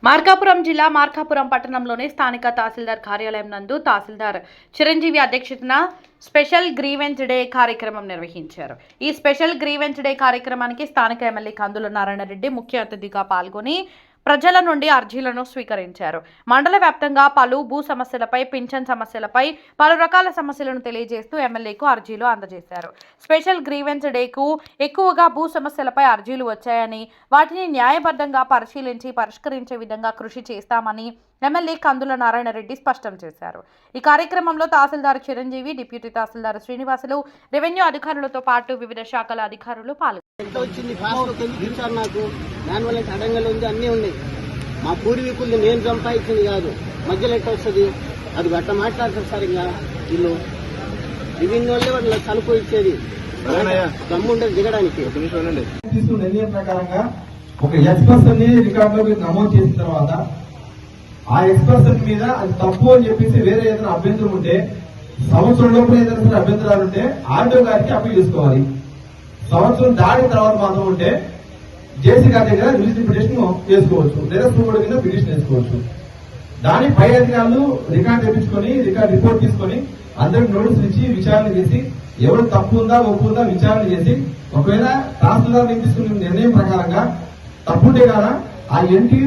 మార్కాపురం జిల్లా మార్కాపురం పట్టణంలోని స్థానిక తహసీల్దార్ కార్యాలయం నందు తహసీల్దార్ చిరంజీవి అధ్యక్షతన స్పెషల్ గ్రీవెన్స్ డే కార్యక్రమం నిర్వహించారు. ఈ స్పెషల్ గ్రీవెన్స్ డే కార్యక్రమానికి స్థానిక ఎమ్మెల్యే కందుల నారాయణ రెడ్డి ముఖ్య అతిథిగా పాల్గొని ప్రజల నుండి అర్జీలను స్వీకరించారు. మండల వ్యాప్తంగా పలు భూ సమస్యలపై, పింఛన్ సమస్యలపై పలు రకాల సమస్యలను తెలియజేస్తూ ఎమ్మెల్యేకు అర్జీలు అందజేశారు. స్పెషల్ గ్రీవెన్స్ డేకు ఎక్కువగా భూ సమస్యలపై అర్జీలు వచ్చాయని, వాటిని న్యాయబద్ధంగా పరిశీలించి పరిష్కరించే విధంగా కృషి చేస్తామని ఎమ్మెల్యే కందుల నారాయణ రెడ్డి స్పష్టం చేశారు. ఈ కార్యక్రమంలో తహసీల్దార్ చిరంజీవి, డిప్యూటీ తహసీల్దార్ శ్రీనివాసులు, రెవెన్యూ అధికారులతో పాటు వివిధ శాఖల అధికారులు పాల్గొన్నారు. మా పూర్వీకుల్ని నేను సంపాదించింది కాదు, మధ్యలో ఎట్ట వస్తుంది అది అట్లా మాట్లాడతారు సార్. ఇంకా వీళ్ళు దిగిన వాళ్ళే వాళ్ళు తలుపు ఇచ్చేది దమ్ముండేది దిగడానికి. నిర్ణయం ప్రకారంగా ఒక ఎక్స్‌పర్సన్ ని రికార్డులో నమోదు చేసిన తర్వాత ఆ ఎక్స్‌పర్సన్ మీద అది తప్పు అని చెప్పేసి వేరే ఏదైనా అభ్యంతరం ఉంటే, సంవత్సరం లోపల ఏదైనా అభ్యంతరాలు ఉంటే ఆర్డీఓ గారికి అప్పీల్ చేసుకోవాలి. సంవత్సరం దాటిన తర్వాత మాత్రం ఉంటే జేసీ గారి దగ్గర రిజిస్టర్ పిటిషన్ చేసుకోవచ్చు, లేదా సుప్రీం కింద పిటిషన్ వేసుకోవచ్చు. దాని పై అధికారులు రికార్డు తెప్పించుకొని, రికార్డు రిపోర్ట్ తీసుకొని అందరికి నోటీసులు ఇచ్చి విచారణ చేసి ఎవరు తప్పు ఉందా ఒప్పు ఉందా విచారణ చేసి, ఒకవేళ తహసీల్దార్ తీసుకున్న నిర్ణయం ప్రకారంగా తప్పుంటే కదా ఆ ఎంట్రీ